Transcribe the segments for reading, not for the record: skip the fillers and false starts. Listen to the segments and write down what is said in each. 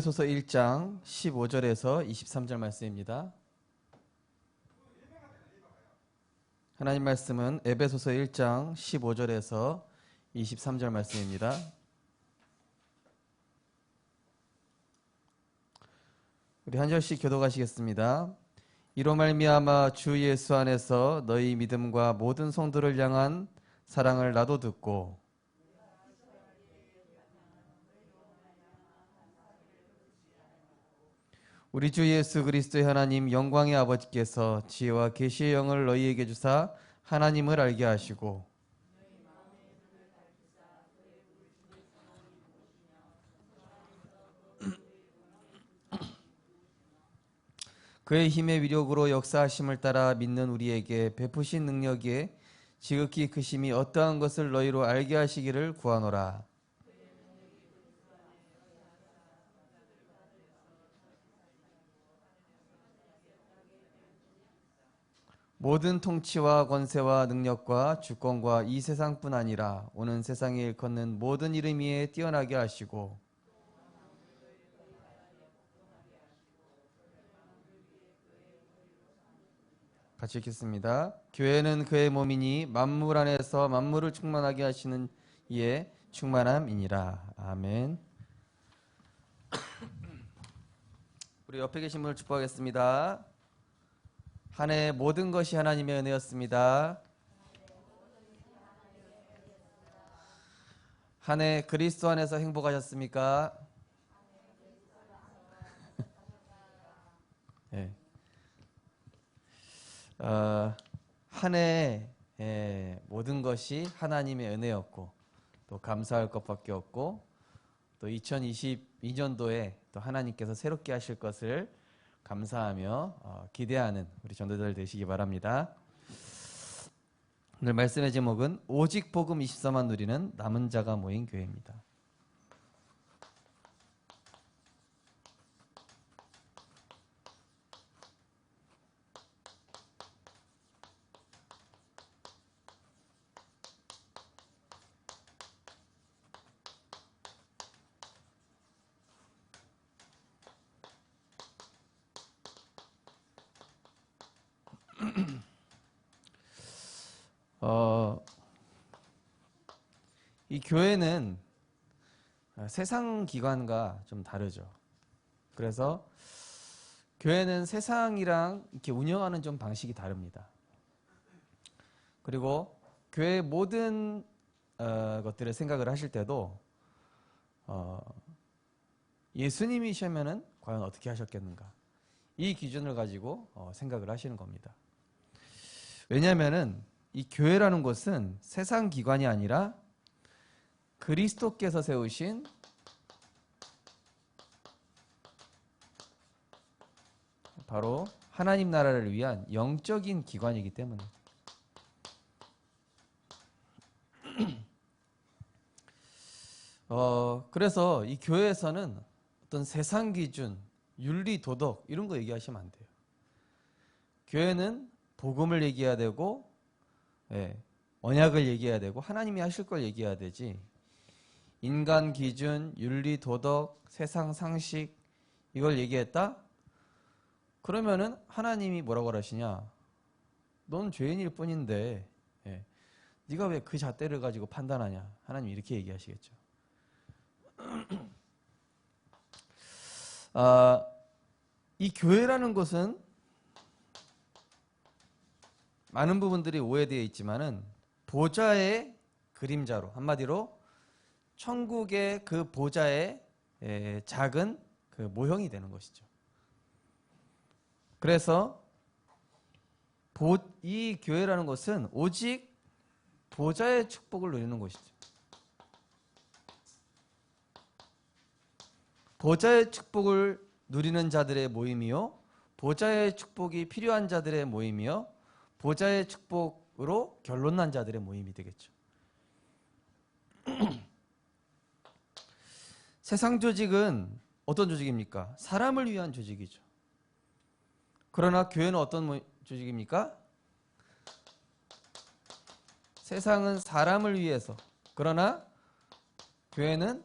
에베소서 1장 15절에서 23절 말씀입니다. 하나님 말씀은 에베소서 1장 15절에서 23절 말씀입니다. 우리 한 절씩 교독하시겠습니다. 이로 말미암아 주 예수 안에서 너희 믿음과 모든 성도를 향한 사랑을 나도 듣고 우리 주 예수 그리스도의 하나님 영광의 아버지께서 지혜와 계시의 영을 너희에게 주사 하나님을 알게 하시고 그의 힘의 위력으로 역사하심을 따라 믿는 우리에게 베푸신 능력에 지극히 크심이 어떠한 것을 너희로 알게 하시기를 구하노라. 모든 통치와 권세와 능력과 주권과 이 세상뿐 아니라 오는 세상에 일컫는 모든 이름 위에 뛰어나게 하시고 같이 읽겠습니다. 교회는 그의 몸이니 만물 안에서 만물을 충만하게 하시는 이의 충만함이니라. 아멘. 우리 옆에 계신 분을 축복하겠습니다. 한 해 모든 것이 하나님의 은혜였습니다. 한 해 그리스도 안에서 행복하셨습니까? 네. 한 해 모든 것이 하나님의 은혜였고 또 감사할 것밖에 없고 또 2022년도에 또 하나님께서 새롭게 하실 것을 감사하며 기대하는 우리 전도자들 되시기 바랍니다. 오늘 말씀의 제목은 오직 복음 24만 누리는 남은 자가 모인 교회입니다. 이 교회는 세상 기관과 좀 다르죠. 그래서 교회는 세상이랑 이렇게 운영하는 좀 방식이 다릅니다. 그리고 교회의 모든 것들을 생각을 하실 때도 예수님이시면은 과연 어떻게 하셨겠는가? 이 기준을 가지고 생각을 하시는 겁니다. 왜냐하면은 이 교회라는 곳은 세상 기관이 아니라 그리스도께서 세우신 바로 하나님 나라를 위한 영적인 기관이기 때문에 그래서 이 교회에서는 어떤 세상 기준, 윤리, 도덕 이런 거 얘기하시면 안 돼요. 교회는 복음을 얘기해야 되고 언약을 얘기해야 되고 하나님이 하실 걸 얘기해야 되지 인간 기준, 윤리, 도덕, 세상 상식 이걸 얘기했다? 그러면은 하나님이 뭐라고 하시냐? 넌 죄인일 뿐인데 네가 왜 그 잣대를 가지고 판단하냐? 하나님이 이렇게 얘기하시겠죠. 이 교회라는 것은 많은 부분들이 오해되어 있지만은 보좌의 그림자로 한마디로 천국의 그 보좌의 작은 그 모형이 되는 것이죠. 그래서 이 교회라는 것은 오직 보좌의 축복을 누리는 것이죠. 보좌의 축복을 누리는 자들의 모임이요, 보좌의 축복이 필요한 자들의 모임이요, 보좌의 축복으로 결론난 자들의 모임이 되겠죠. 세상 조직은 어떤 조직입니까? 사람을 위한 조직이죠. 그러나 교회는 어떤 조직입니까? 세상은 사람을 위해서, 그러나 교회는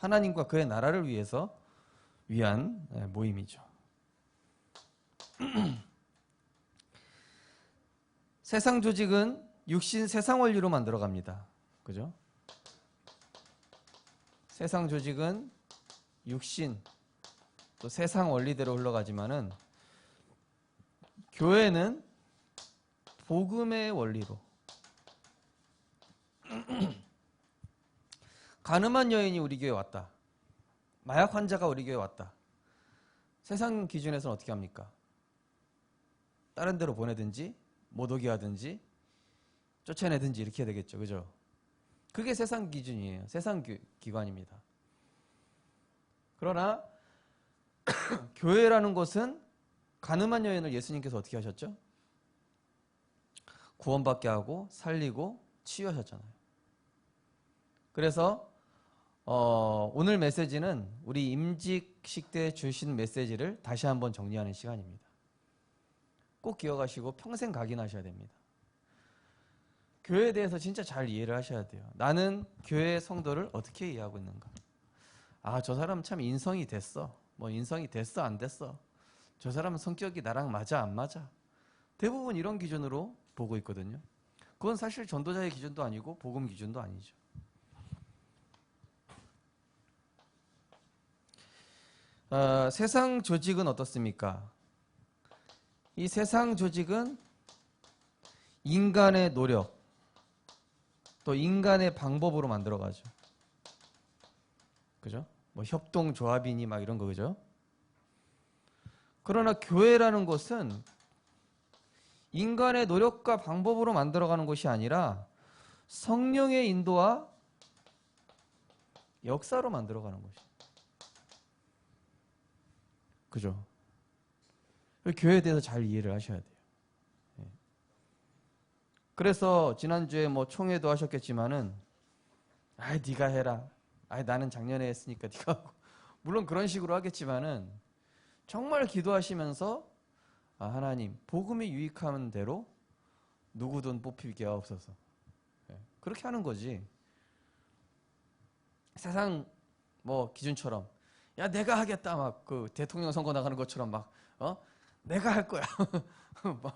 하나님과 그의 나라를 위한 모임이죠. 세상 조직은 육신 세상 원리로 만들어갑니다. 그죠? 세상 조직은 육신 또 세상 원리대로 흘러가지만은 교회는 복음의 원리로. 가늠한 여인이 우리 교회에 왔다. 마약 환자가 우리 교회에 왔다. 세상 기준에서는 어떻게 합니까? 다른 데로 보내든지 못 오게 하든지 쫓아내든지 이렇게 해야 되겠죠. 그죠? 그게 세상 기준이에요. 세상 기관입니다. 그러나 교회라는 것은 가늠한 여인을 예수님께서 어떻게 하셨죠? 구원받게 하고 살리고 치유하셨잖아요. 그래서 오늘 메시지는 우리 임직식 때 주신 메시지를 다시 한번 정리하는 시간입니다. 꼭 기억하시고 평생 각인하셔야 됩니다. 교회에 대해서 진짜 잘 이해를 하셔야 돼요. 나는 교회 성도를 어떻게 이해하고 있는가? 아, 저 사람 참 인성이 됐어. 뭐 인성이 됐어 안 됐어. 저 사람 성격이 나랑 맞아 안 맞아. 대부분 이런 기준으로 보고 있거든요. 그건 사실 전도자의 기준도 아니고 복음 기준도 아니죠. 세상 조직은 어떻습니까? 이 세상 조직은 인간의 노력, 또 인간의 방법으로 만들어가죠. 그죠? 뭐 협동조합이니 막 이런 거, 그죠? 그러나 교회라는 것은 인간의 노력과 방법으로 만들어가는 것이 아니라 성령의 인도와 역사로 만들어가는 것이죠. 그죠? 교회에 대해서 잘 이해를 하셔야 돼요. 그래서 지난주에 뭐 총회도 하셨겠지만은 네가 해라. 나는 작년에 했으니까 네가 하고. 물론 그런 식으로 하겠지만은 정말 기도하시면서 하나님 복음이 유익한 대로 누구든 뽑히게 하옵소서. 그렇게 하는 거지. 세상 뭐 기준처럼 야 내가 하겠다 막 그 대통령 선거 나가는 것처럼 막 내가 할 거야. 막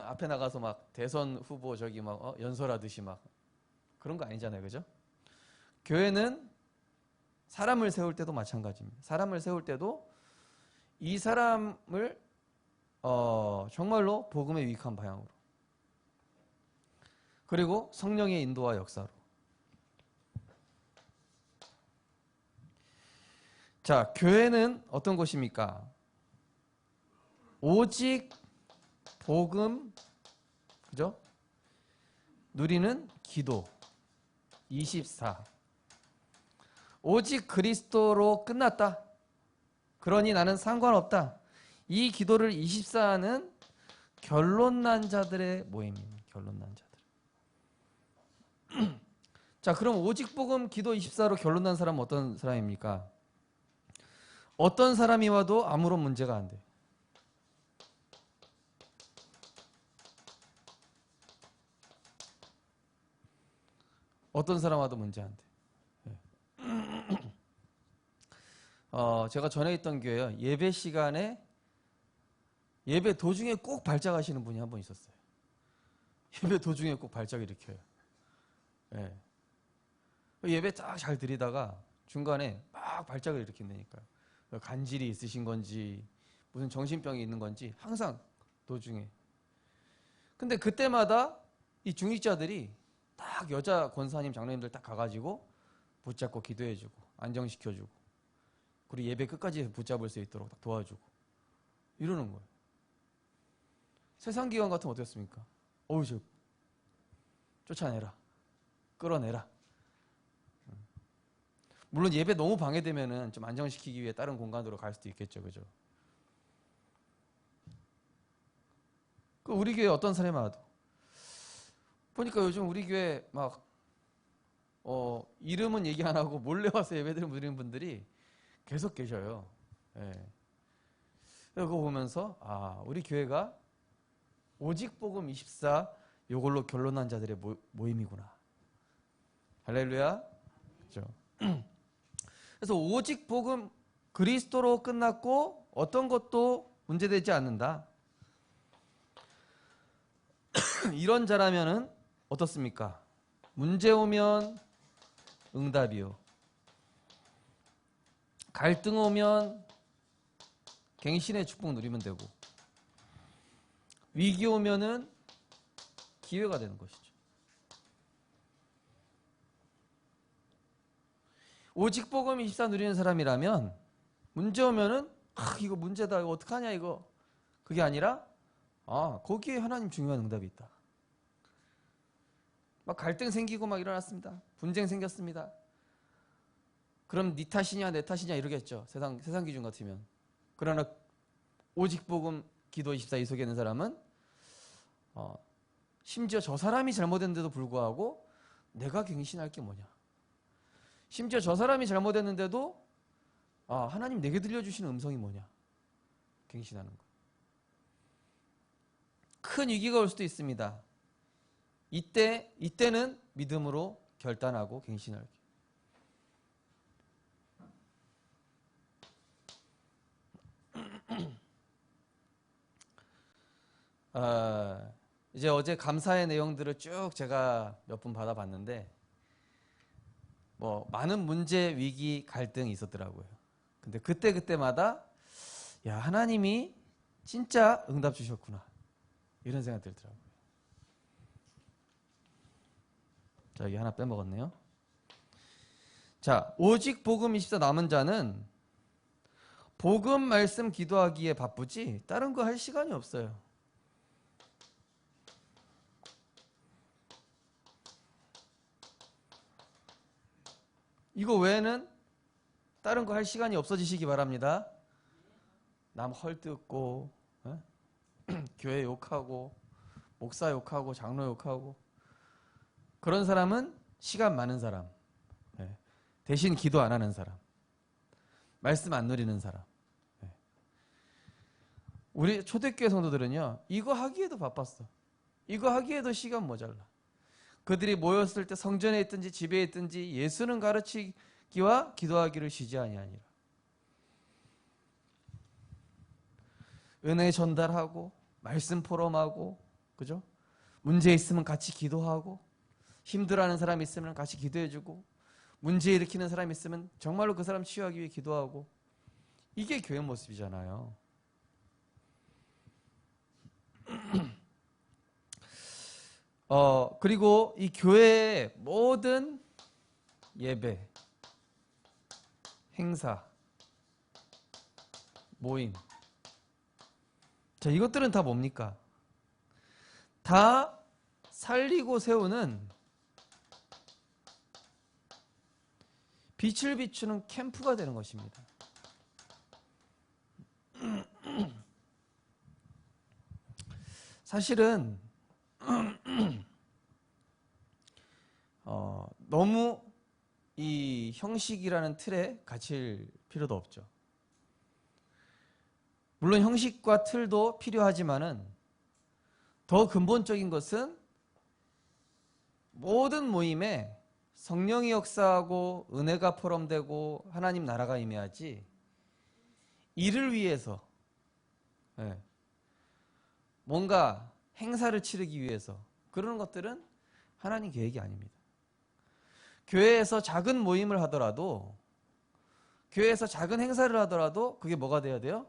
앞에 나가서 막 대선 후보 저기 막 연설하듯이 막 그런 거 아니잖아요. 그죠? 교회는 사람을 세울 때도 마찬가지입니다. 사람을 세울 때도 이 사람을 정말로 복음에 유익한 방향으로 그리고 성령의 인도와 역사로. 자, 교회는 어떤 곳입니까? 오직 복음, 그죠? 누리는 기도 24. 오직 그리스도로 끝났다. 그러니 나는 상관없다. 이 기도를 24하는 결론난 자들의 모임입니다. 결론난 자들. 자, 그럼 오직 복음 기도 24로 결론난 사람은 어떤 사람입니까? 어떤 사람이 와도 아무런 문제가 안 돼. 어떤 사람 와도 문제 안 돼. 제가 전에 있던 교회요. 예배 시간에 예배 도중에 꼭 발작하시는 분이 한 분 있었어요. 예배 도중에 꼭 발작 일으켜요. 예. 예배 딱 잘 드리다가 중간에 막 발작을 일으킨다니까요. 간질이 있으신 건지 무슨 정신병이 있는 건지 항상 도중에. 근데 그때마다 이 중직자들이 딱 여자 권사님 장로님들 딱 가가지고 붙잡고 기도해주고 안정시켜주고 그리고 예배 끝까지 붙잡을 수 있도록 딱 도와주고 이러는 거예요. 세상 기관 같으면 어땠습니까? 어우, 쫓아내라, 끌어내라. 물론 예배 너무 방해되면은 좀 안정시키기 위해 다른 공간으로 갈 수도 있겠죠, 그죠? 우리 교회 어떤 사람이 와도 보니까 요즘 우리 교회 막 이름은 얘기 안 하고 몰래 와서 예배드리는 분들이 계속 계셔요. 예. 그거 보면서 우리 교회가 오직 복음 24 요걸로 결론난 자들의 모임이구나. 할렐루야. 그렇죠? 그래서 오직 복음 그리스도로 끝났고 어떤 것도 문제되지 않는다. 이런 자라면은 어떻습니까? 문제 오면 응답이요. 갈등 오면 갱신의 축복 누리면 되고, 위기 오면은 기회가 되는 것이죠. 오직 복음 24 누리는 사람이라면 문제 오면은 이거 문제다, 이거 어떡하냐, 이거. 그게 아니라 거기에 하나님 중요한 응답이 있다. 막 갈등 생기고 막 일어났습니다. 분쟁 생겼습니다. 그럼 네 탓이냐 내 탓이냐 이러겠죠. 세상 기준 같으면. 그러나 오직 복음 기도 24 이 속에 있는 사람은 심지어 저 사람이 잘못했는데도 불구하고 내가 갱신할 게 뭐냐. 심지어 저 사람이 잘못했는데도 하나님 내게 들려주시는 음성이 뭐냐. 갱신하는 거. 큰 위기가 올 수도 있습니다. 이때는 믿음으로 결단하고 갱신하기. 이제 어제 감사의 내용들을 쭉 제가 몇 분 받아봤는데 많은 문제, 위기, 갈등이 있었더라고요. 근데 그때마다 하나님이 진짜 응답 주셨구나 이런 생각 들더라고요. 자, 여기 하나 빼먹었네요. 자, 오직 복음 24 남은 자는 복음 말씀 기도하기에 바쁘지 다른 거 할 시간이 없어요. 이거 외에는 다른 거 할 시간이 없어지시기 바랍니다. 남 헐뜯고 교회 욕하고 목사 욕하고 장로 욕하고 그런 사람은 시간 많은 사람, 대신 기도 안 하는 사람, 말씀 안 누리는 사람. 우리 초대교회 성도들은요, 이거 하기에도 바빴어. 이거 하기에도 시간 모자라. 그들이 모였을 때 성전에 있든지 집에 있든지 예수는 가르치기와 기도하기를 쉬지 아니하니라. 은혜 전달하고 말씀 포럼하고, 그죠? 문제 있으면 같이 기도하고, 힘들어하는 사람 있으면 같이 기도해주고, 문제 일으키는 사람 있으면 정말로 그 사람 치유하기 위해 기도하고, 이게 교회 모습이잖아요. 그리고 이 교회의 모든 예배, 행사, 모임, 자, 이것들은 다 뭡니까? 다 살리고 세우는 빛을 비추는 캠프가 되는 것입니다. 사실은 너무 이 형식이라는 틀에 갇힐 필요도 없죠. 물론 형식과 틀도 필요하지만은 더 근본적인 것은 모든 모임에 성령이 역사하고 은혜가 포럼되고 하나님 나라가 임해야지, 이를 위해서 뭔가 행사를 치르기 위해서 그러는 것들은 하나님 계획이 아닙니다. 교회에서 작은 모임을 하더라도, 교회에서 작은 행사를 하더라도 그게 뭐가 돼야 돼요?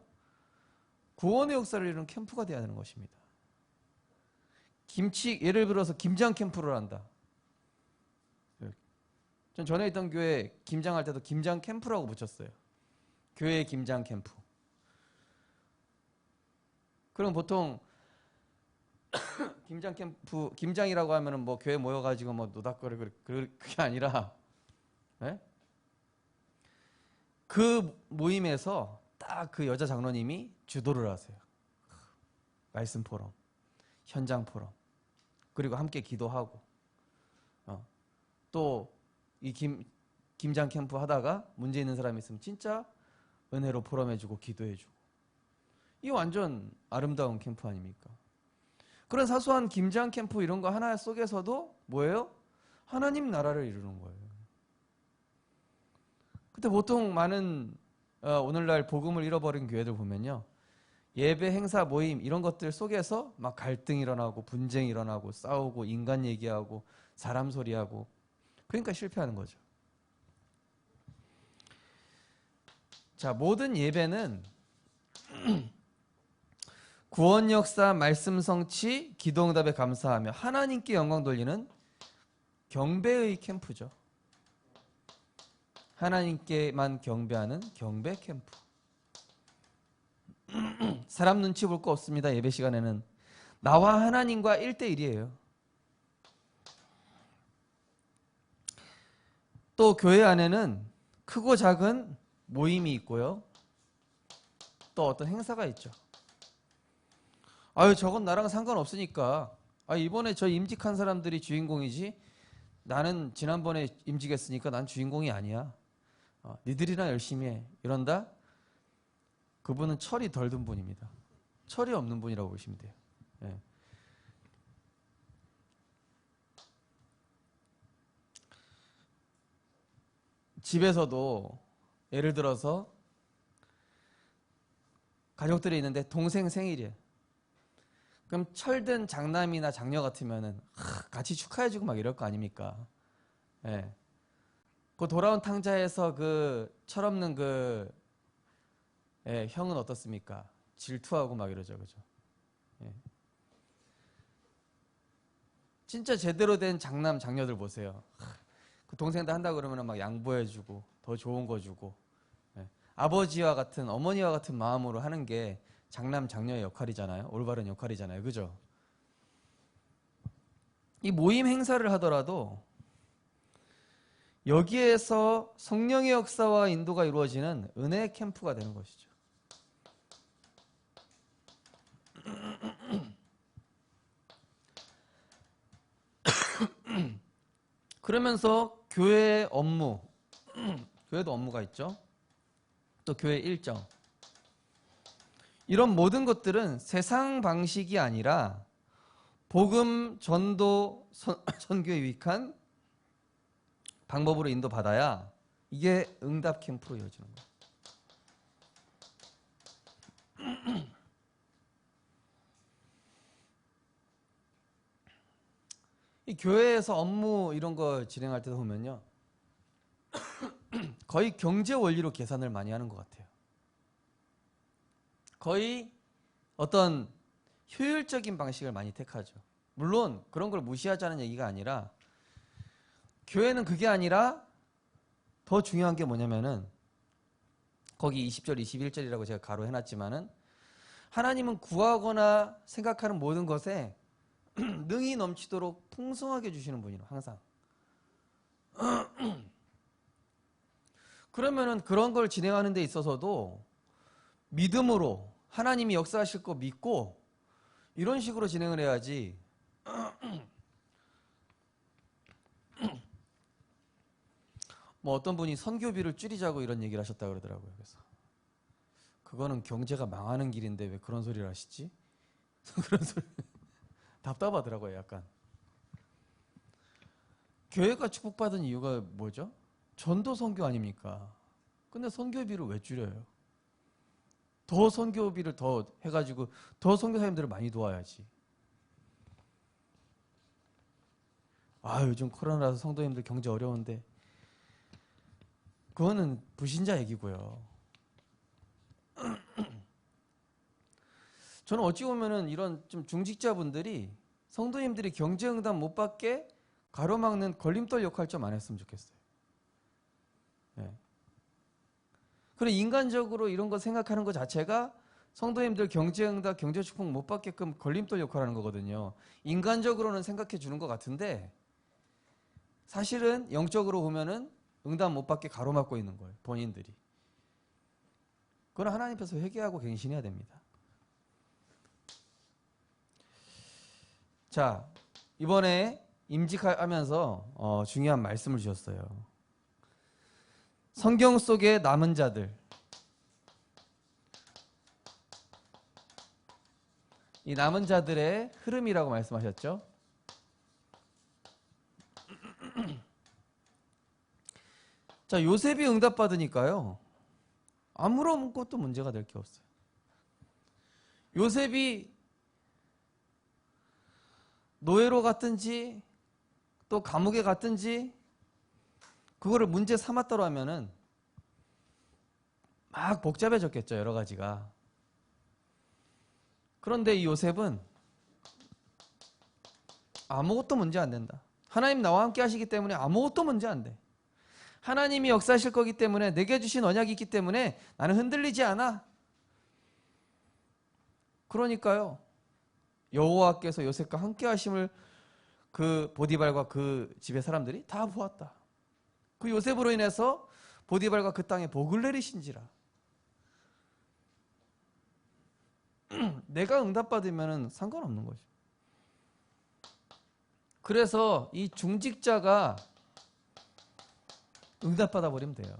구원의 역사를 이루는 캠프가 돼야 되는 것입니다. 예를 들어서 김장 캠프를 한다. 전 전에 있던 교회 김장할 때도 김장 캠프라고 붙였어요. 교회 김장 캠프. 그럼 보통 김장 캠프, 김장이라고 하면은 뭐 교회 모여가지고 뭐 노닥거리고 그게 아니라, 그 모임에서 딱 그 여자 장로님이 주도를 하세요. 말씀 포럼, 현장 포럼, 그리고 함께 기도하고, 또 이 김장 캠프 하다가 문제 있는 사람이 있으면 진짜 은혜로 포럼해주고 기도해주고, 이 완전 아름다운 캠프 아닙니까? 그런 사소한 김장 캠프 이런 거 하나 속에서도 뭐예요? 하나님 나라를 이루는 거예요. 근데 보통 많은 오늘날 복음을 잃어버린 교회들 보면요, 예배, 행사, 모임 이런 것들 속에서 막 갈등이 일어나고 분쟁이 일어나고 싸우고 인간 얘기하고 사람 소리하고, 그러니까 실패하는 거죠. 자, 모든 예배는 구원 역사, 말씀 성취, 기도 응답에 감사하며 하나님께 영광 돌리는 경배의 캠프죠. 하나님께만 경배하는 경배 캠프. 사람 눈치 볼 거 없습니다. 예배 시간에는 나와 하나님과 1대1이에요. 또 교회 안에는 크고 작은 모임이 있고요, 또 어떤 행사가 있죠. 아유, 저건 나랑 상관없으니까, 이번에 저 임직한 사람들이 주인공이지, 나는 지난번에 임직했으니까 난 주인공이 아니야. 니들이나 열심히 해. 이런다? 그분은 철이 덜 든 분입니다. 철이 없는 분이라고 보시면 돼요. 예. 집에서도 예를 들어서 가족들이 있는데 동생 생일이에요. 그럼 철든 장남이나 장녀 같으면은 같이 축하해주고 막 이럴 거 아닙니까? 예. 그 돌아온 탕자에서 그 철없는 형은 어떻습니까? 질투하고 막 이러죠, 그죠? 예. 진짜 제대로 된 장남, 장녀들 보세요. 그 동생들 한다 그러면 막 양보해주고 더 좋은 거 주고, 예. 아버지와 같은, 어머니와 같은 마음으로 하는 게 장남, 장녀의 역할이잖아요. 올바른 역할이잖아요, 그죠? 이 모임 행사를 하더라도 여기에서 성령의 역사와 인도가 이루어지는 은혜 캠프가 되는 것이죠. 그러면서 교회의 업무, 교회도 업무가 있죠. 또 교회 일정, 이런 모든 것들은 세상 방식이 아니라 복음 전도 선교에 유익한 방법으로 인도받아야 이게 응답 캠프로 이어지는 거예요. 이 교회에서 업무 이런 거 진행할 때 보면요, 거의 경제 원리로 계산을 많이 하는 것 같아요. 거의 어떤 효율적인 방식을 많이 택하죠. 물론 그런 걸 무시하자는 얘기가 아니라, 교회는 그게 아니라 더 중요한 게 뭐냐면은, 거기 20절, 21절이라고 제가 가로 해놨지만은, 하나님은 구하거나 생각하는 모든 것에 능히 넘치도록 풍성하게 주시는 분이에요, 항상. 그러면은 그런 걸 진행하는 데 있어서도 믿음으로 하나님이 역사하실 거 믿고 이런 식으로 진행을 해야지, 뭐 어떤 분이 선교비를 줄이자고 이런 얘기를 하셨다고 그러더라고요. 그래서 그거는 경제가 망하는 길인데 왜 그런 소리를 하시지? 그런 소리 답답하더라고요, 약간. 교회가 축복받은 이유가 뭐죠? 전도 선교 아닙니까? 근데 선교비를 왜 줄여요? 더 선교비를 더 해가지고 더 선교사님들을 많이 도와야지. 요즘 코로나라서 성도님들 경제 어려운데, 그거는 불신자 얘기고요. 저는 어찌 보면은 이런 좀 중직자분들이 성도님들이 경제응답 못 받게 가로막는 걸림돌 역할 좀 안 했으면 좋겠어요. 네. 그래, 인간적으로 이런 거 생각하는 것 자체가 성도님들 경제응답, 경제축복 못 받게끔 걸림돌 역할을 하는 거거든요. 인간적으로는 생각해 주는 것 같은데 사실은 영적으로 보면은 응답 못 받게 가로막고 있는 거예요, 본인들이. 그건 하나님 앞에서 회개하고 갱신해야 됩니다. 자, 이번에 임직하면서 중요한 말씀을 주셨어요. 성경 속의 남은 자들, 이 남은 자들의 흐름이라고 말씀하셨죠. 자, 요셉이 응답받으니까요. 아무런 것도 문제가 될 게 없어요. 요셉이 노예로 갔든지 또 감옥에 갔든지 그거를 문제 삼았다고 하면은 막 복잡해졌겠죠, 여러 가지가. 그런데 이 요셉은 아무것도 문제 안 된다. 하나님 나와 함께 하시기 때문에 아무것도 문제 안 돼. 하나님이 역사하실 거기 때문에 내게 주신 언약이 있기 때문에 나는 흔들리지 않아. 그러니까요. 여호와께서 요셉과 함께 하심을 그 보디발과 그 집의 사람들이 다 보았다. 그 요셉으로 인해서 보디발과 그 땅에 복을 내리신지라. 내가 응답받으면 상관없는 거죠. 그래서 이 중직자가 응답받아 버리면 돼요.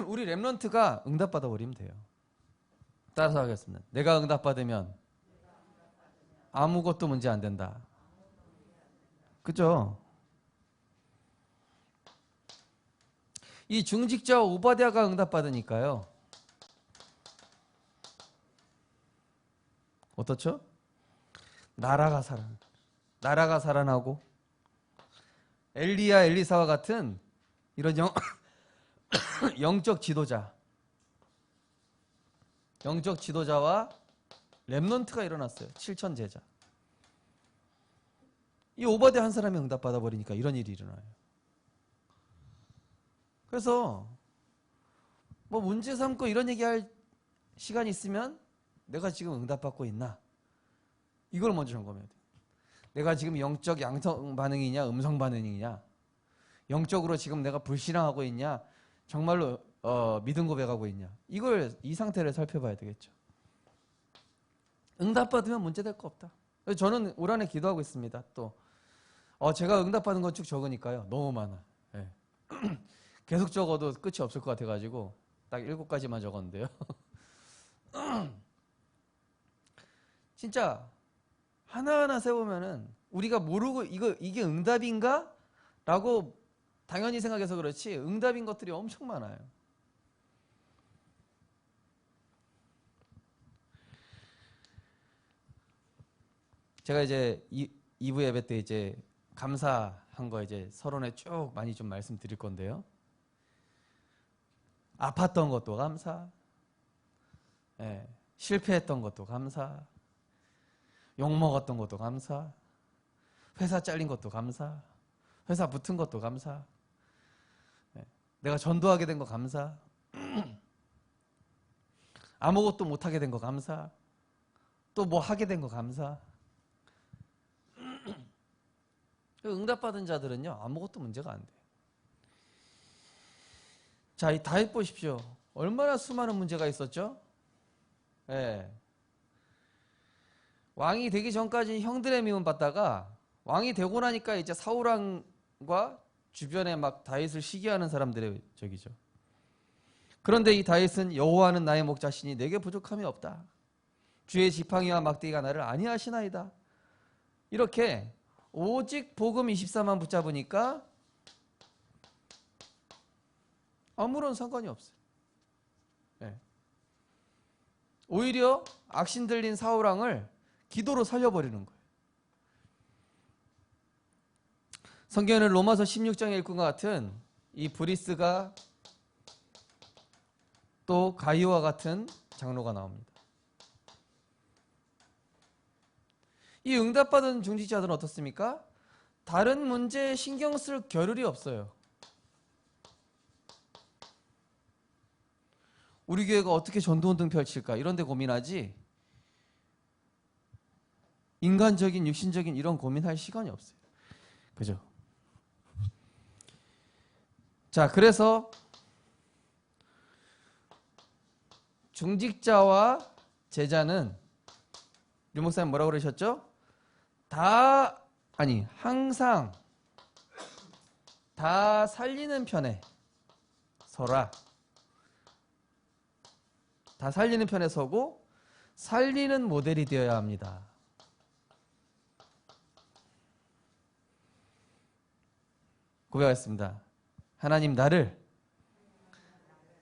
우리 렘넌트가 응답받아 버리면 돼요. 따라서 하겠습니다. 내가 응답받으면 아무것도 문제 안 된다. 그죠? 이 중직자와 오바댜가 응답받으니까요. 어떻죠? 나라가 살아나고 엘리야 엘리사와 같은 이런 영적 지도자와 렘넌트가 일어났어요. 7천 제자. 이 오바댜 한 사람이 응답받아 버리니까 이런 일이 일어나요. 그래서 뭐 문제 삼고 이런 얘기할 시간이 있으면 내가 지금 응답받고 있나? 이걸 먼저 점검해야 돼. 내가 지금 영적 양성 반응이냐 음성 반응이냐, 영적으로 지금 내가 불신앙하고 있냐, 정말로 믿음 고백하고 있냐, 이 상태를 살펴봐야 되겠죠. 응답받으면 문제될 거 없다. 저는 올 한해 기도하고 있습니다. 또 제가 응답받은 건 쭉 적으니까요. 너무 많아. 네. 계속 적어도 끝이 없을 것 같아가지고 딱 7가지만 적었는데요. 진짜 하나하나 세우면은 우리가 모르고 이게 응답인가? 라고 당연히 생각해서 그렇지 응답인 것들이 엄청 많아요. 제가 이제 2부 예배 때 이제 감사한 거 이제 서론에 쭉 많이 좀 말씀드릴 건데요. 아팠던 것도 감사, 예, 실패했던 것도 감사, 욕먹었던 것도 감사, 회사 잘린 것도 감사, 회사 붙은 것도 감사, 내가 전도하게 된 거 감사, 아무것도 못하게 된 거 감사, 또 뭐 하게 된 거 감사. 응답받은 자들은요 아무것도 문제가 안 돼요. 자, 이 다윗 보십시오. 얼마나 수많은 문제가 있었죠? 예. 왕이 되기 전까지 형들의 미움 받다가 왕이 되고 나니까 이제 사울왕과 주변에 막 다윗을 시기하는 사람들의 적이죠. 그런데 이 다윗은 여호와는 나의 목자시니 내게 부족함이 없다. 주의 지팡이와 막대기가 나를 안위하시나이다. 이렇게 오직 복음 24만 붙잡으니까 아무런 상관이 없어요. 네. 오히려 악신 들린 사울왕을 기도로 살려버리는 거예요. 성경에는 로마서 16장에 읽은 것 같은 이 브리스가 또 가이오와 같은 장로가 나옵니다. 이 응답받은 중직자들은 어떻습니까? 다른 문제에 신경 쓸 겨를이 없어요. 우리 교회가 어떻게 전도운동 펼칠까 이런 데 고민하지 인간적인 육신적인 이런 고민할 시간이 없어요. 그죠? 자, 그래서 중직자와 제자는 유 목사님 뭐라고 그러셨죠? 항상 다 살리는 편에 서라. 다 살리는 편에 서고 살리는 모델이 되어야 합니다. 고백하겠습니다. 하나님 나를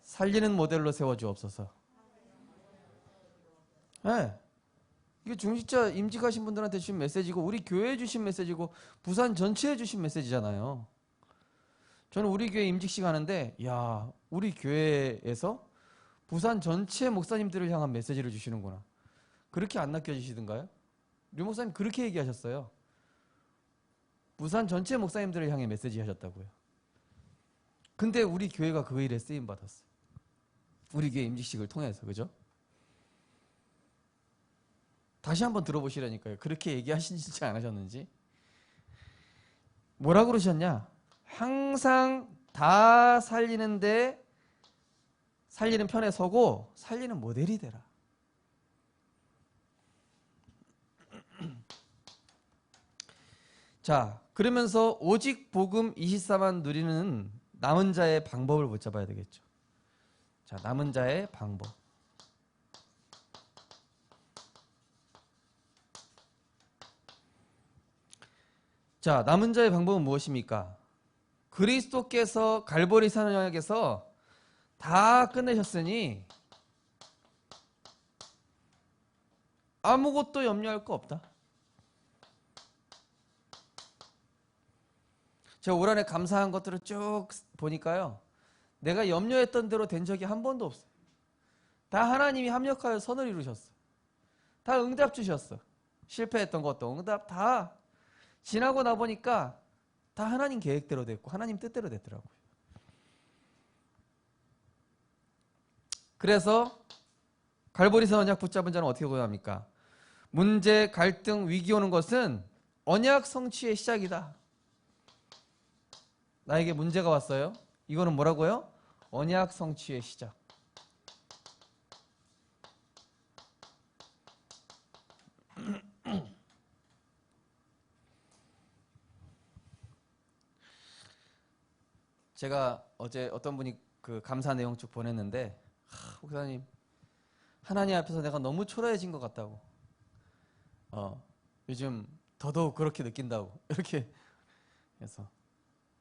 살리는 모델로 세워주옵소서. 네. 이게 중직자 임직하신 분들한테 주신 메시지고 우리 교회에 주신 메시지고 부산 전체에 주신 메시지잖아요. 저는 우리 교회 임직식 하는데 야 우리 교회에서 부산 전체 목사님들을 향한 메시지를 주시는구나. 그렇게 안 낚여지시던가요? 류 목사님 그렇게 얘기하셨어요. 부산 전체 목사님들을 향해 메시지 하셨다고요. 근데 우리 교회가 그 일에 쓰임 받았어요. 우리 교회 임직식을 통해서. 그죠? 다시 한번 들어보시라니까요. 그렇게 얘기하시는지 안 하셨는지. 뭐라 그러셨냐? 항상 다 살리는데 살리는 편에 서고 살리는 모델이 되라. 자, 그러면서 오직 복음 24만 누리는 남은 자의 방법을 붙잡아야 되겠죠. 자, 남은 자의 방법. 자, 남은 자의 방법은 무엇입니까? 그리스도께서 갈보리 산역에서 다 끝내셨으니 아무것도 염려할 거 없다. 제가 올 한해 감사한 것들을 쭉 보니까요. 내가 염려했던 대로 된 적이 한 번도 없어요. 다 하나님이 합력하여 선을 이루셨어. 다 응답 주셨어. 실패했던 것도 응답 다 지나고 나 보니까 다 하나님 계획대로 됐고 하나님 뜻대로 됐더라고요. 그래서 갈보리산 언약 붙잡은 자는 어떻게 고백합니까? 문제, 갈등, 위기 오는 것은 언약 성취의 시작이다. 나에게 문제가 왔어요. 이거는 뭐라고요? 언약 성취의 시작. 제가 어제 어떤 분이 그 감사 내용 쭉 보냈는데 목사님 하나님 앞에서 내가 너무 초라해진 것 같다고 요즘 더더욱 그렇게 느낀다고 이렇게 해서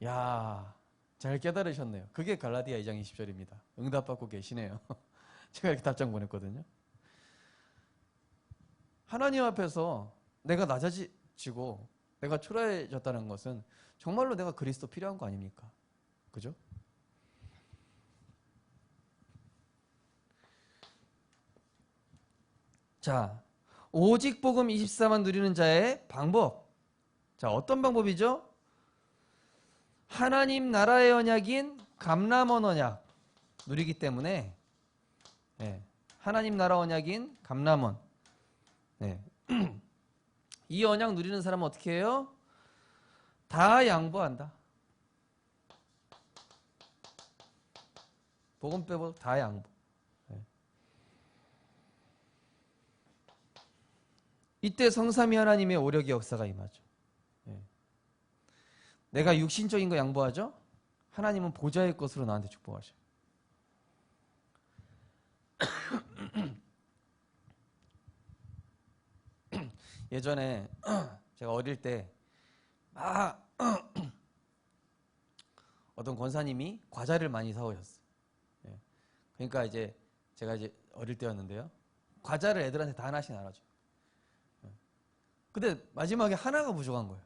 야, 잘 깨달으셨네요. 그게 갈라디아 2장 20절입니다. 응답받고 계시네요. 제가 이렇게 답장 보냈거든요. 하나님 앞에서 내가 낮아지고 내가 초라해졌다는 것은 정말로 내가 그리스도 필요한 거 아닙니까? 그죠? 자, 오직 복음 24만 누리는 자의 방법. 자, 어떤 방법이죠? 하나님 나라의 언약인 감람원 언약 누리기 때문에 하나님 나라 언약인 감람원 이 언약 누리는 사람은 어떻게 해요? 다 양보한다. 복음 빼고 다 양보. 이때 성삼위 하나님의 오력의 역사가 임하죠. 내가 육신적인 거 양보하죠? 하나님은 보좌의 것으로 나한테 축복하셔요. 예전에 제가 어릴 때 어떤 권사님이 과자를 많이 사오셨어요. 그러니까 이제 제가 이제 어릴 때였는데요. 과자를 애들한테 다 하나씩 나눠줘요. 근데 마지막에 하나가 부족한 거예요.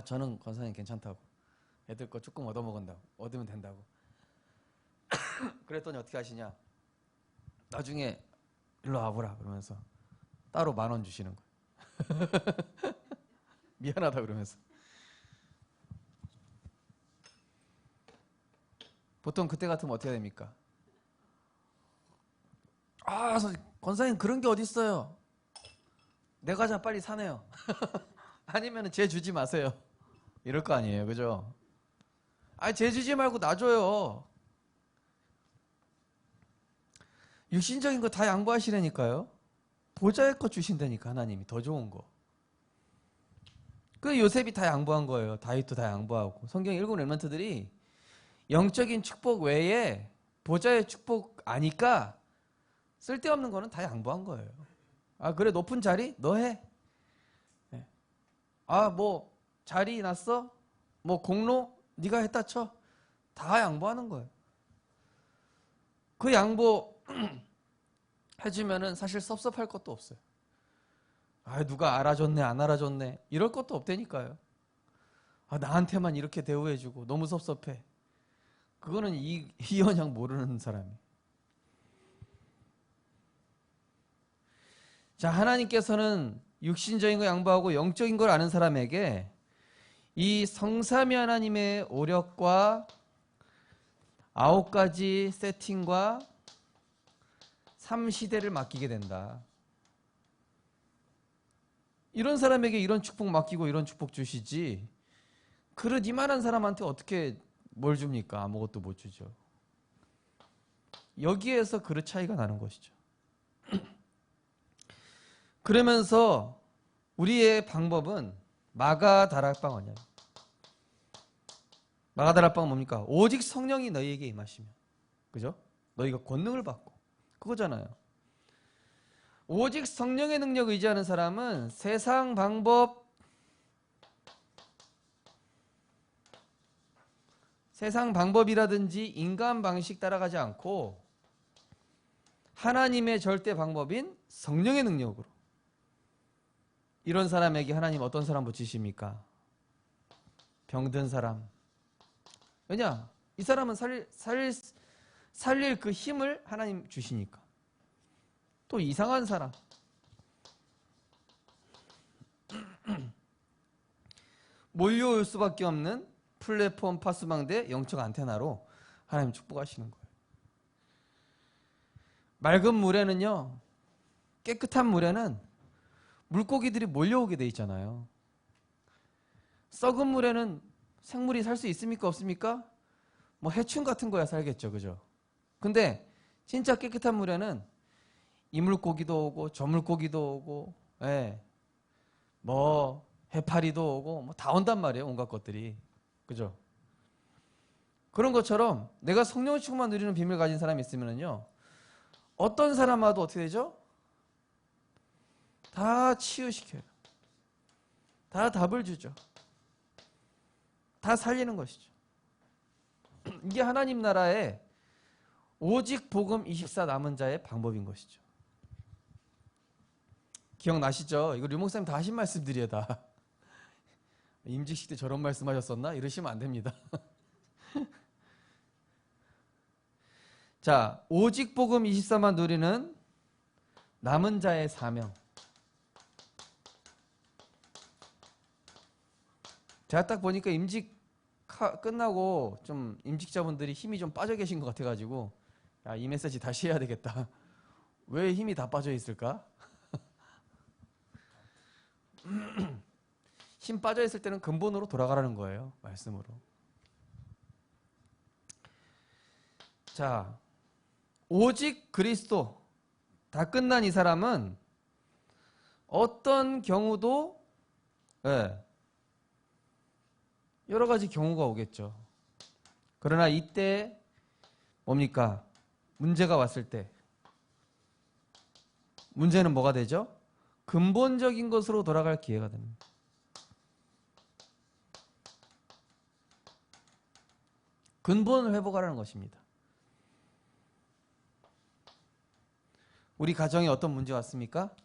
저는 권사님 괜찮다고. 애들 거 조금 얻어먹은다고. 얻으면 된다고. 그랬더니 어떻게 하시냐. 나중에 일로 와보라 그러면서 따로 10,000원 주시는 거예요. 미안하다 그러면서. 보통 그때 같으면 어떻게 됩니까? 권사님 그런 게 어딨어요. 내 과자 빨리 사내요. 아니면 쟤 주지 마세요. 이럴 거 아니에요. 그죠? 쟤 주지 말고 나 줘요. 육신적인 거 다 양보하시라니까요. 보좌의 것 주신다니까 하나님이 더 좋은 거. 그 요셉이 다 양보한 거예요. 다윗도 다 양보하고. 성경 일곱 렘넌트들이 영적인 축복 외에 보좌의 축복 아니까 쓸데없는 거는 다 양보한 거예요. 그래 높은 자리 너 해. 자리 났어? 뭐 공로? 네가 했다 쳐. 다 양보하는 거예요. 그 양보 해주면은 사실 섭섭할 것도 없어요. 아, 누가 알아줬네 안 알아줬네 이럴 것도 없다니까요. 아, 나한테만 이렇게 대우해주고 너무 섭섭해. 그거는 이언양 모르는 사람이. 자, 하나님께서는 육신적인 거 양보하고 영적인 걸 아는 사람에게 이 성삼위 하나님의 오력과 9가지 세팅과 3시대를 맡기게 된다. 이런 사람에게 이런 축복 맡기고 이런 축복 주시지, 그릇 이만한 사람한테 어떻게 뭘 줍니까? 아무것도 못 주죠. 여기에서 그릇 차이가 나는 것이죠. 그러면서 우리의 방법은 마가다락방 아니에요. 마가다락방은 뭡니까? 오직 성령이 너희에게 임하시면, 그죠? 너희가 권능을 받고, 그거잖아요. 오직 성령의 능력 의지하는 사람은 세상 방법, 세상 방법이라든지 인간 방식 따라가지 않고 하나님의 절대 방법인 성령의 능력으로, 이런 사람에게 하나님 어떤 사람 붙이십니까? 병든 사람. 왜냐? 이 사람은 살릴 그 힘을 하나님 주시니까. 또 이상한 사람. 몰려올 수밖에 없는 플랫폼 파수망대 영적 안테나로 하나님 축복하시는 거예요. 맑은 물에는요, 깨끗한 물에는 물고기들이 몰려오게 돼 있잖아요. 썩은 물에는 생물이 살 수 있습니까? 없습니까? 뭐 해충 같은 거야 살겠죠. 그죠? 근데 진짜 깨끗한 물에는 이물고기도 오고 저물고기도 오고, 예, 뭐 해파리도 오고 뭐 다 온단 말이에요. 온갖 것들이. 그죠? 그런 것처럼 내가 성령 충만 누리는 비밀 가진 사람이 있으면요, 어떤 사람 와도 어떻게 되죠? 다 치유시켜요. 다 답을 주죠. 다 살리는 것이죠. 이게 하나님 나라의 오직 복음 24 남은 자의 방법인 것이죠. 기억나시죠? 이거 류 목사님 다 하신 말씀들이에요. 다. 임직식 때 저런 말씀하셨었나? 이러시면 안 됩니다. 자, 오직 복음 24만 누리는 남은 자의 사명. 제가 딱 보니까 임직 끝나고 좀 임직자분들이 힘이 좀 빠져 계신 것 같아가지고, 야, 이 메시지 다시 해야 되겠다. 왜 힘이 다 빠져 있을까? 힘 빠져 있을 때는 근본으로 돌아가라는 거예요. 말씀으로. 자, 오직 그리스도 다 끝난 이 사람은 어떤 경우도, 예, 여러 가지 경우가 오겠죠. 그러나 이때 뭡니까? 문제가 왔을 때 문제는 뭐가 되죠? 근본적인 것으로 돌아갈 기회가 됩니다. 근본을 회복하라는 것입니다. 우리 가정에 어떤 문제 왔습니까?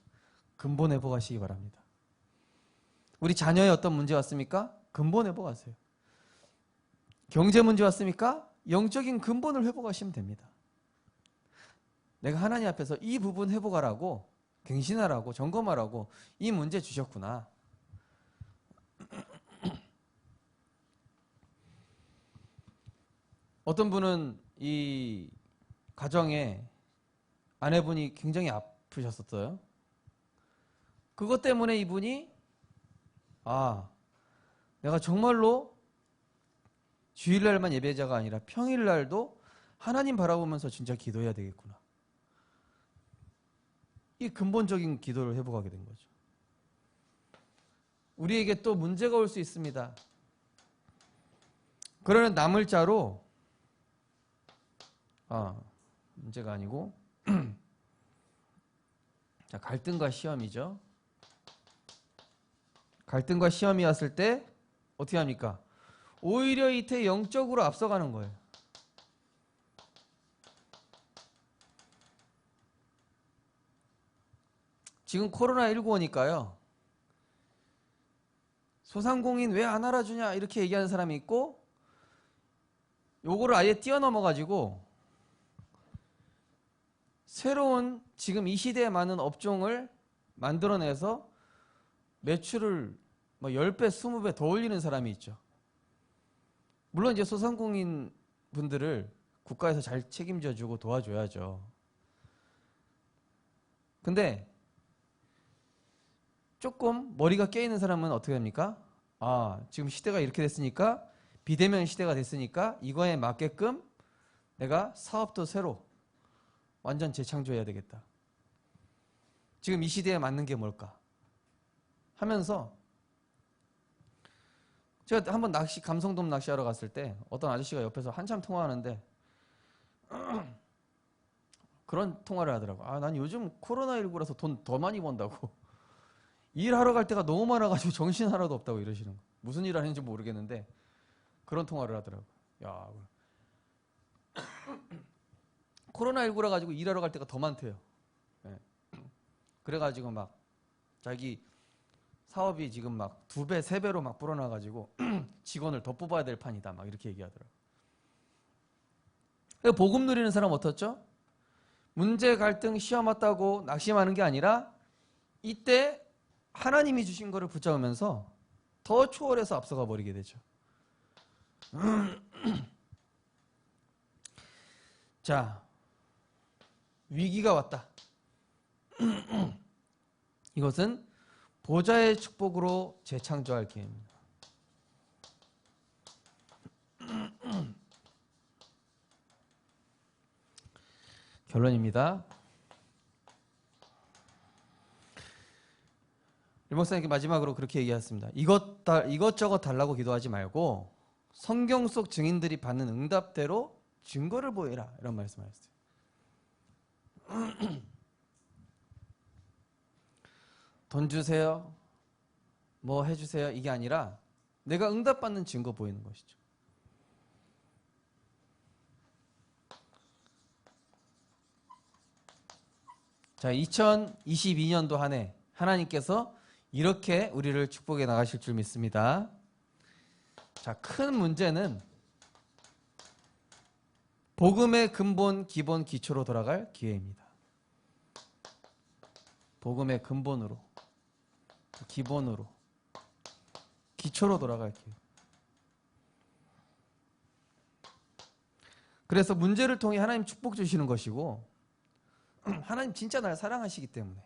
근본 회복하시기 바랍니다. 우리 자녀에 어떤 문제 왔습니까? 근본 회복하세요. 경제 문제 왔습니까? 영적인 근본을 회복하시면 됩니다. 내가 하나님 앞에서 이 부분 회복하라고, 갱신하라고, 점검하라고 이 문제 주셨구나. 어떤 분은 이 가정에 아내분이 굉장히 아프셨었어요. 그것 때문에 이분이, 아, 내가 정말로 주일날만 예배자가 아니라 평일날도 하나님 바라보면서 진짜 기도해야 되겠구나. 이 근본적인 기도를 회복하게 된 거죠. 우리에게 또 문제가 올 수 있습니다. 그러는 남을 자로, 문제가 아니고 자, 갈등과 시험이죠. 갈등과 시험이 왔을 때 어떻게 합니까? 오히려 이때 영적으로 앞서가는 거예요. 지금 코로나19 오니까요. 소상공인 왜 안 알아주냐 이렇게 얘기하는 사람이 있고, 요거를 아예 뛰어넘어가지고 새로운 지금 이 시대에 맞는 업종을 만들어내서 매출을 뭐 10배, 20배 더 올리는 사람이 있죠. 물론 이제 소상공인 분들을 국가에서 잘 책임져 주고 도와줘야죠. 근데 조금 머리가 깨있는 사람은 어떻게 됩니까? 아, 지금 시대가 이렇게 됐으니까, 비대면 시대가 됐으니까 이거에 맞게끔 내가 사업도 새로 완전 재창조해야 되겠다. 지금 이 시대에 맞는 게 뭘까? 하면서 제가 한번 감성돔 낚시하러 갔을 때 어떤 아저씨가 옆에서 한참 통화하는데 그런 통화를 하더라고. 아, 난 요즘 코로나19라서 돈 더 많이 번다고. 일하러 갈 때가 너무 많아가지고 정신 하나도 없다고 이러시는 거. 무슨 일 하는지 모르겠는데 그런 통화를 하더라고. 야, 코로나19라 가지고 일하러 갈 때가 더 많대요. 네. 그래가지고 막 자기 사업이 지금 막 2배, 3배로 막 불어나가지고 직원을 더 뽑아야 될 판이다. 막 이렇게 얘기하더라고. 복음 누리는 사람 어떻죠? 문제, 갈등, 시험 왔다고 낙심하는 게 아니라 이때 하나님이 주신 거를 붙잡으면서 더 초월해서 앞서가 버리게 되죠. 자, 위기가 왔다. 이것은 보좌의 축복으로 재창조할 기회입니다. 결론입니다. 일 목사님께 마지막으로 그렇게 얘기했습니다. 이것저것 달라고 기도하지 말고 성경 속 증인들이 받는 응답대로 증거를 보여라, 이런 말씀을 하셨어요. 돈 주세요, 뭐 해주세요, 이게 아니라 내가 응답받는 증거 보이는 것이죠. 자, 2022년도 한 해 하나님께서 이렇게 우리를 축복해 나가실 줄 믿습니다. 자, 큰 문제는 복음의 근본, 기본, 기초로 돌아갈 기회입니다. 복음의 근본으로, 기본으로, 기초로 돌아갈 기회. 그래서 문제를 통해 하나님 축복 주시는 것이고, 하나님 진짜 날 사랑하시기 때문에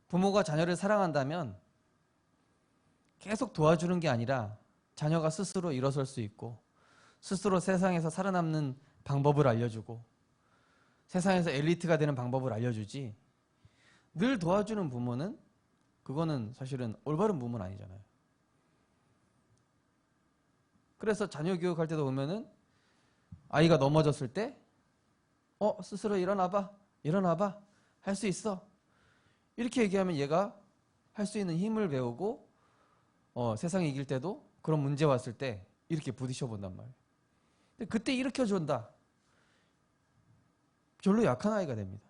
부모가 자녀를 사랑한다면 계속 도와주는 게 아니라 자녀가 스스로 일어설 수 있고 스스로 세상에서 살아남는 방법을 알려주고 세상에서 엘리트가 되는 방법을 알려주지, 늘 도와주는 부모는 그거는 사실은 올바른 부모는 아니잖아요. 그래서 자녀 교육할 때도 보면은 아이가 넘어졌을 때 스스로 일어나봐, 일어나봐, 할 수 있어, 이렇게 얘기하면 얘가 할 수 있는 힘을 배우고 세상에 이길 때도 그런 문제 왔을 때 이렇게 부딪혀 본단 말이에요. 근데 그때 일으켜준다, 별로 약한 아이가 됩니다.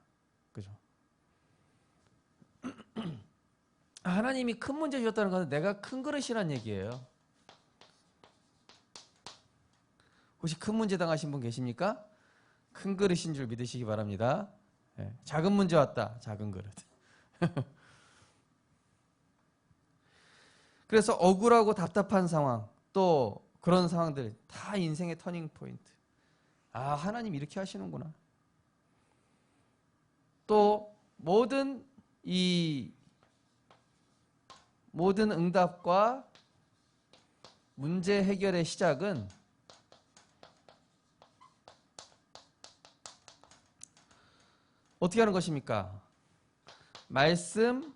그죠? 하나님이 큰 문제 주셨다는 것은 내가 큰 그릇이란 얘기예요. 혹시 큰 문제 당하신 분 계십니까? 큰 그릇인 줄 믿으시기 바랍니다. 네, 작은 문제 왔다, 작은 그릇. 그래서 억울하고 답답한 상황, 또 그런 상황들 다 인생의 터닝 포인트. 아, 하나님 이렇게 하시는구나. 또 모든 응답과 문제 해결의 시작은 어떻게 하는 것입니까? 말씀,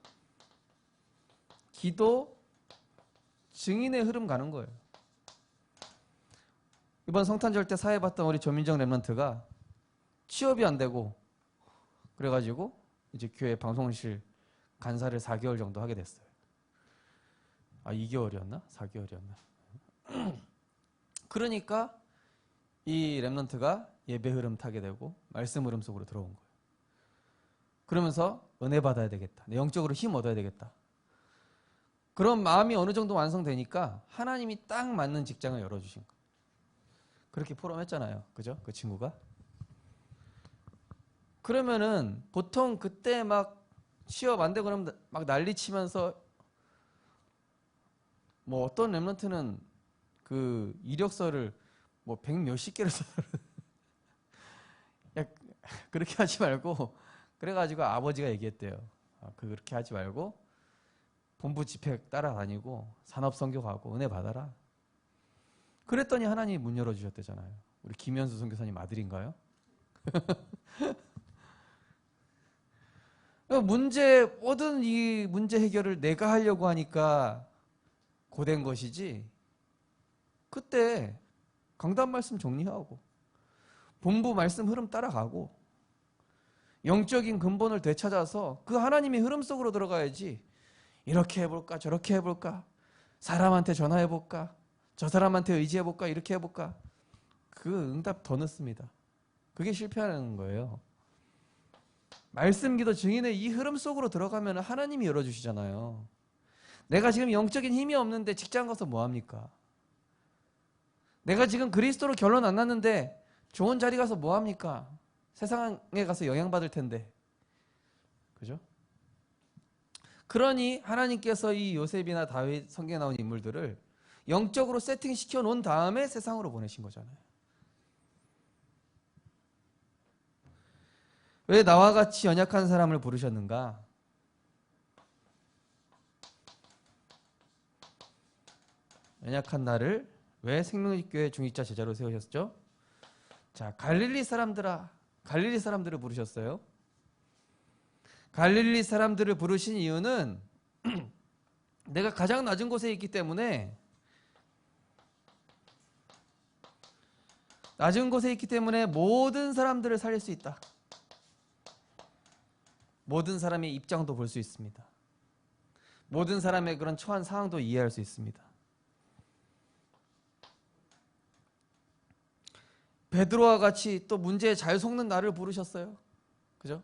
기도, 증인의 흐름 가는 거예요. 이번 성탄절 때 사회 봤던 우리 조민정 랩런트가 취업이 안 되고 그래가지고 이제 교회 방송실 간사를 4개월 정도 하게 됐어요. 2개월이었나? 4개월이었나? 그러니까 이 렘넌트가 예배 흐름 타게 되고 말씀 흐름 속으로 들어온 거예요. 그러면서 은혜 받아야 되겠다. 영적으로 힘 얻어야 되겠다. 그런 마음이 어느 정도 완성되니까 하나님이 딱 맞는 직장을 열어주신 거예요. 그렇게 포럼했잖아요. 그죠? 그 친구가. 그러면은 보통 그때 막 취업 안 되고 그러면 막 난리 치면서 뭐 어떤 렘넌트는 그 이력서를 뭐 100 몇십 개를 써요. 그렇게 하지 말고, 그래가지고 아버지가 얘기했대요. 그렇게 하지 말고 본부 집회 따라다니고 산업선교 가고 은혜 받아라. 그랬더니 하나님이 문 열어주셨대잖아요. 우리 김현수 선교사님 아들인가요? 모든 이 문제 해결을 내가 하려고 하니까 고된 것이지, 그때 강단 말씀 정리하고 본부 말씀 흐름 따라가고 영적인 근본을 되찾아서 그 하나님의 흐름 속으로 들어가야지, 이렇게 해볼까 저렇게 해볼까, 사람한테 전화해볼까 저 사람한테 의지해볼까 이렇게 해볼까, 그 응답 더 늦습니다. 그게 실패하는 거예요. 말씀 기도 증인의 이 흐름 속으로 들어가면 하나님이 열어주시잖아요. 내가 지금 영적인 힘이 없는데 직장 가서 뭐합니까? 내가 지금 그리스도로 결론 안 났는데 좋은 자리 가서 뭐합니까? 세상에 가서 영향받을 텐데. 그죠? 그러니 하나님께서 이 요셉이나 다윗, 성경에 나온 인물들을 영적으로 세팅시켜 놓은 다음에 세상으로 보내신 거잖아요. 왜 나와 같이 연약한 사람을 부르셨는가? 연약한 나를 왜 생명교회 중직자 제자로 세우셨죠? 자, 갈릴리 사람들아, 갈릴리 사람들을 부르셨어요. 갈릴리 사람들을 부르신 이유는 내가 가장 낮은 곳에 있기 때문에, 낮은 곳에 있기 때문에 모든 사람들을 살릴 수 있다. 모든 사람의 입장도 볼 수 있습니다. 모든 사람의 그런 처한 상황도 이해할 수 있습니다. 베드로와 같이 또 문제에 잘 속는 나를 부르셨어요. 그죠?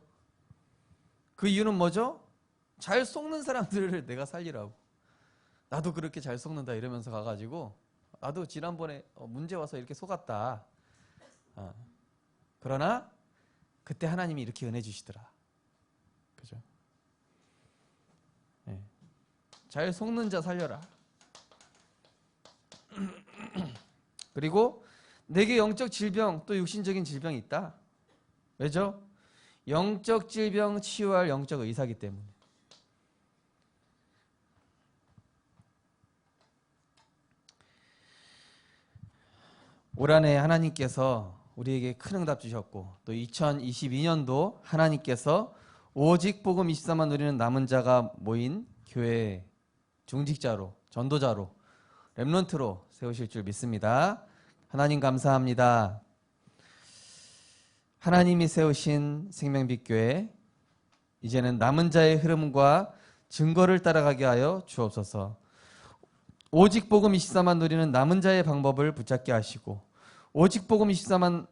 그 이유는 뭐죠? 잘 속는 사람들을 내가 살리라고. 나도 그렇게 잘 속는다 이러면서 가가지고, 나도 지난번에 문제 와서 이렇게 속았다. 그러나 그때 하나님이 이렇게 은혜 주시더라. 그죠? 네. 잘 속는 자 살려라. 그리고 내게 영적 질병, 또 육신적인 질병이 있다. 왜죠? 영적 질병 치유할 영적 의사기 때문에. 올 한해 하나님께서 우리에게 큰 응답 주셨고, 또 2022년도 하나님께서 오직 복음 24만 누리는 남은 자가 모인 교회 중직자로, 전도자로, 렘넌트로 세우실 줄 믿습니다. 하나님 감사합니다. 하나님이 세우신 생명빛교회, 이제는 남은 자의 흐름과 증거를 따라가게 하여 주옵소서. 오직 복음 24만 누리는 남은 자의 방법을 붙잡게 하시고, 오직 복음 24만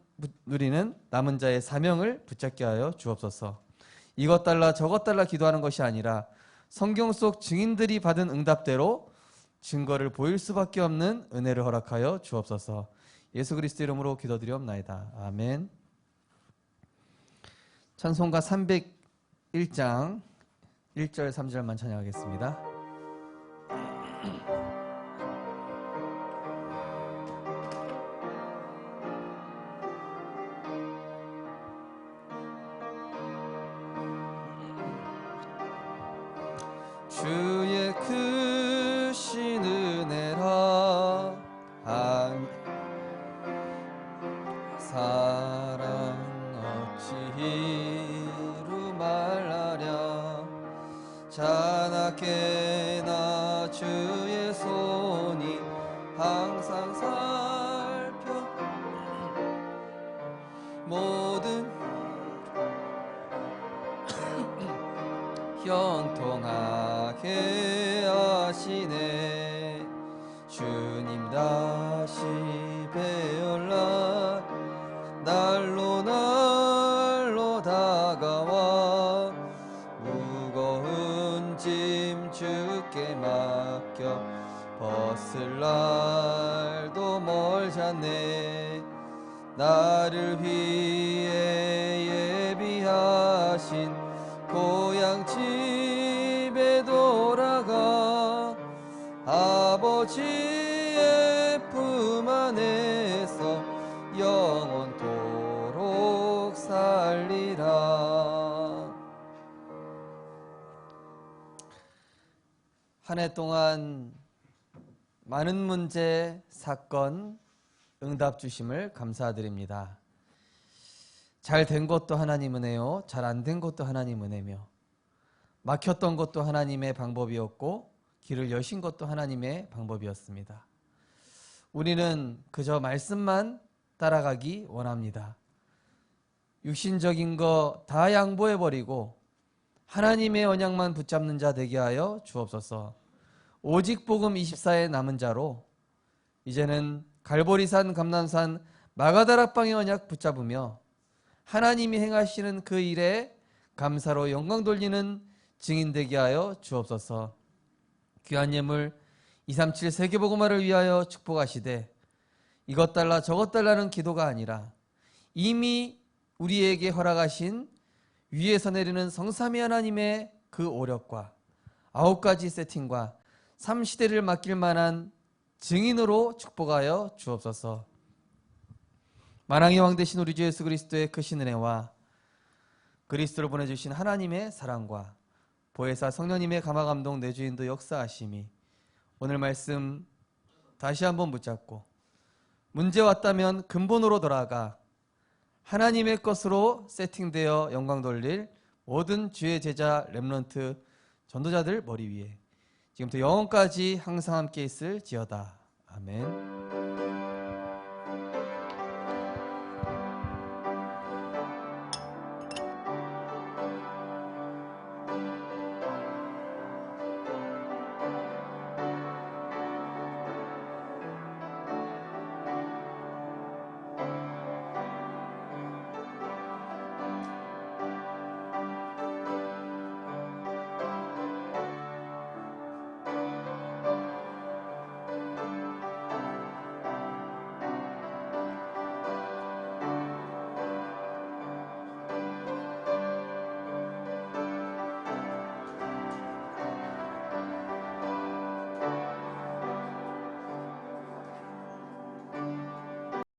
누리는 남은 자의 사명을 붙잡게 하여 주옵소서. 이것 달라 저것 달라 기도하는 것이 아니라 성경 속 증인들이 받은 응답대로 증거를 보일 수밖에 없는 은혜를 허락하여 주옵소서. 예수 그리스도 이름으로 기도드리옵나이다. 아멘. 찬송가 301장 1절 3절만 찬양하겠습니다. 주의 크신 은혜라 사랑 어찌 이루 말하랴. 자나깨나 주의 손 하시네. 주님 다시 뵈올 날 날로 날로 다가와 무거운 짐 주께 맡겨 벗을 날도 멀잖네. 나를 위해 예비하신 고향 집에 돌아가 아버지의 품 안에서 영원토록 살리라. 한 해 동안 많은 문제, 사건, 응답 주심을 감사드립니다. 잘 된 것도 하나님 은혜요, 잘 안 된 것도 하나님 은혜며, 막혔던 것도 하나님의 방법이었고 길을 여신 것도 하나님의 방법이었습니다. 우리는 그저 말씀만 따라가기 원합니다. 육신적인 거 다 양보해버리고 하나님의 언약만 붙잡는 자 되게 하여 주옵소서. 오직 복음 24에 남은 자로 이제는 갈보리산, 감난산, 마가다락방의 언약 붙잡으며 하나님이 행하시는 그 일에 감사로 영광 돌리는 증인 되게 하여 주옵소서. 귀한 예물 237 세계복음화를 위하여 축복하시되 이것 달라 저것 달라는 기도가 아니라 이미 우리에게 허락하신 위에서 내리는 성삼위 하나님의 그 오력과 9가지 세팅과 3시대를 맡길 만한 증인으로 축복하여 주옵소서. 만왕의 왕 되신 우리 주 예수 그리스도의 크신 은혜와 그리스도를 보내주신 하나님의 사랑과 보혜사 성령님의 감화감동 내주인도 역사하심이 오늘 말씀 다시 한번 붙잡고 문제 왔다면 근본으로 돌아가 하나님의 것으로 세팅되어 영광 돌릴 모든 주의 제자 렘넌트 전도자들 머리 위에 지금부터 영원까지 항상 함께 있을지어다. 아멘.